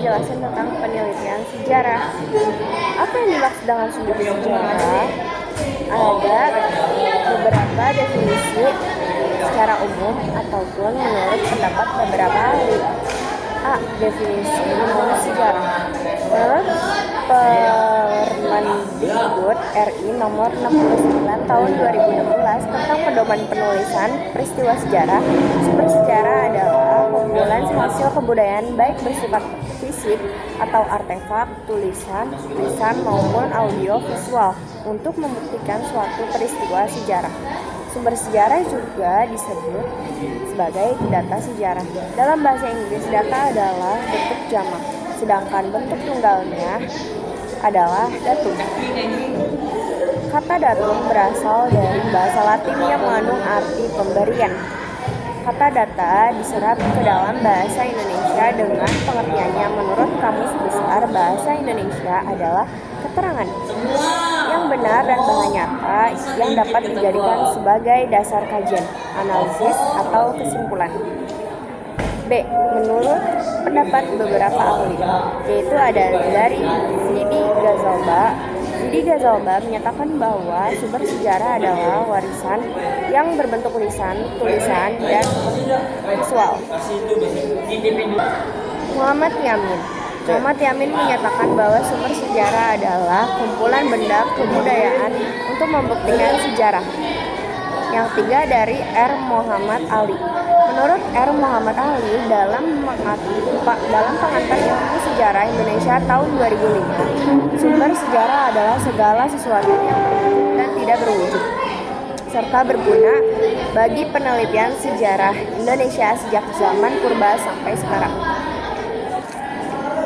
penjelasan tentang penelitian sejarah. Apa yang dimaksud dengan sumber sejarah? Ada beberapa definisi secara umum ataupun menurut pendapat beberapa ahli. A. Definisi umum sejarah. Menurut Permendikbud RI nomor 69 tahun 2016 tentang pedoman penulisan peristiwa sejarah, sumber sejarah adalah kumpulan hasil kebudayaan baik bersifat fisik atau artefak, tulisan maupun audio visual untuk membuktikan suatu peristiwa sejarah. Sumber sejarah juga disebut sebagai data sejarah. Dalam bahasa Inggris, data adalah bentuk jamak, sedangkan bentuk tunggalnya adalah datum. Kata datum berasal dari bahasa Latin yang mengandung arti pemberian. Kata data diserap ke dalam bahasa Indonesia dengan pengertiannya menurut Kamus Besar Bahasa Indonesia adalah keterangan yang benar dan bahan nyata yang dapat dijadikan sebagai dasar kajian, analisis, atau kesimpulan. B. Menurut pendapat beberapa ahli, yaitu ada dari Zidi Ghazalba menyatakan bahwa sumber sejarah adalah warisan yang berbentuk tulisan, dan visual. Muhammad Yamin menyatakan bahwa sumber sejarah adalah kumpulan benda kebudayaan untuk membuktikan sejarah. Yang tiga dari R. Muhammad Ali. Menurut R. Muhammad Ali dalam pengantar ilmu sejarah Indonesia tahun 2005, sumber sejarah adalah segala sesuatu yang berbentuk dan tidak berwujud, serta berguna bagi penelitian sejarah Indonesia sejak zaman purba sampai sekarang.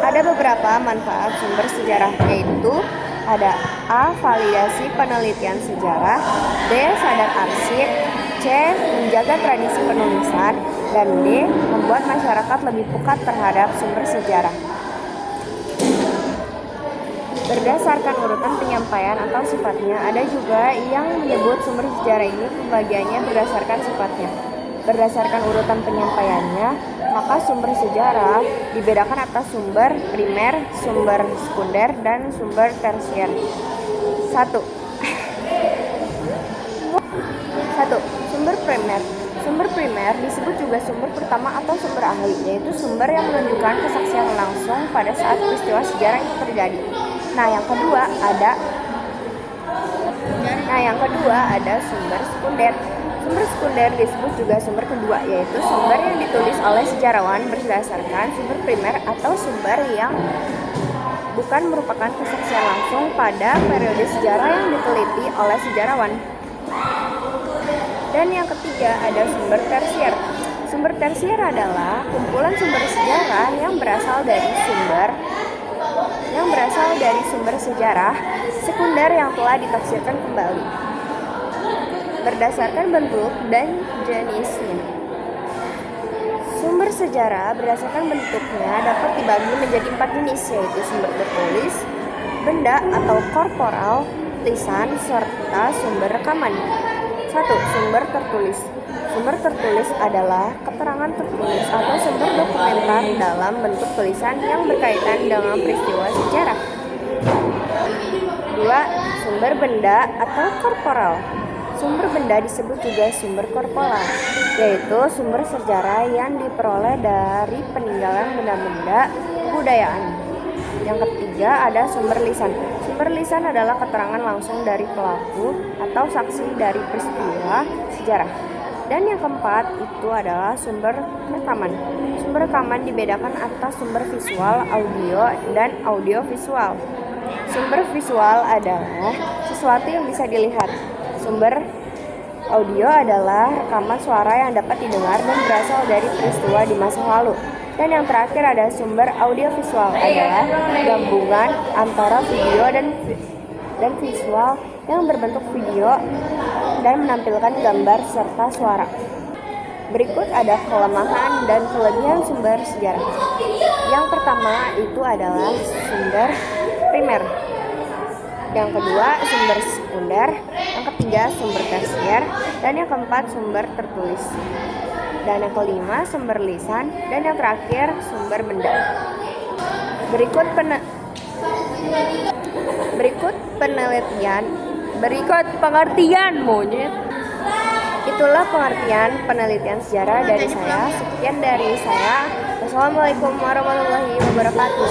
Ada beberapa manfaat sumber sejarah, yaitu ada A. Validasi penelitian sejarah, B. Sadar arsip, C. Menjaga tradisi penulisan, dan D. Membuat masyarakat lebih peka terhadap sumber sejarah. Berdasarkan urutan penyampaian atau sifatnya, ada juga yang menyebut sumber sejarah ini pembagiannya berdasarkan sifatnya. Berdasarkan urutan penyampaiannya, maka sumber sejarah dibedakan atas sumber primer, sumber sekunder, dan sumber tersier. 1. Sumber primer. Sumber primer disebut juga sumber pertama atau sumber ahli, yaitu sumber yang menunjukkan kesaksian langsung pada saat peristiwa sejarah itu terjadi. Yang kedua ada sumber sekunder. Sumber sekunder disebut juga sumber kedua, yaitu sumber yang ditulis oleh sejarawan berdasarkan sumber primer atau sumber yang bukan merupakan kesaksian langsung pada periode sejarah yang diteliti oleh sejarawan. Dan yang ketiga ada sumber tersier. Sumber tersier adalah kumpulan sumber sejarah yang berasal dari sumber sejarah sekunder yang telah ditafsirkan kembali berdasarkan bentuk dan jenisnya. Sumber sejarah berdasarkan bentuknya dapat dibagi menjadi 4 jenis, yaitu sumber tertulis, benda atau korporal, lisan, serta sumber rekaman. 1. Sumber tertulis. Sumber tertulis adalah keterangan tertulis atau sumber dokumenter dalam bentuk tulisan yang berkaitan dengan peristiwa sejarah. 2. Sumber benda atau korporal. Sumber benda disebut juga sumber korporal, yaitu sumber sejarah yang diperoleh dari peninggalan benda-benda kebudayaan. Yang ketiga ada sumber lisan. Sumber lisan adalah keterangan langsung dari pelaku atau saksi dari peristiwa sejarah. Dan yang keempat itu adalah sumber rekaman. Sumber rekaman dibedakan atas sumber visual, audio, dan audio visual. Sumber visual adalah sesuatu yang bisa dilihat. Sumber audio adalah rekaman suara yang dapat didengar dan berasal dari peristiwa di masa lalu. Dan yang terakhir ada sumber audiovisual adalah gabungan antara video dan visual yang berbentuk video dan menampilkan gambar serta suara. Berikut ada kelemahan dan kelebihan sumber sejarah. Yang pertama itu adalah sumber primer. Yang kedua sumber sekunder. Yang ketiga sumber tersier. Dan yang keempat sumber tertulis. Dan yang kelima sumber lisan. Dan yang terakhir sumber benda. Berikut pengertian monyet. Itulah penelitian sejarah dari saya. Sekian dari saya. Wassalamualaikum warahmatullahi wabarakatuh.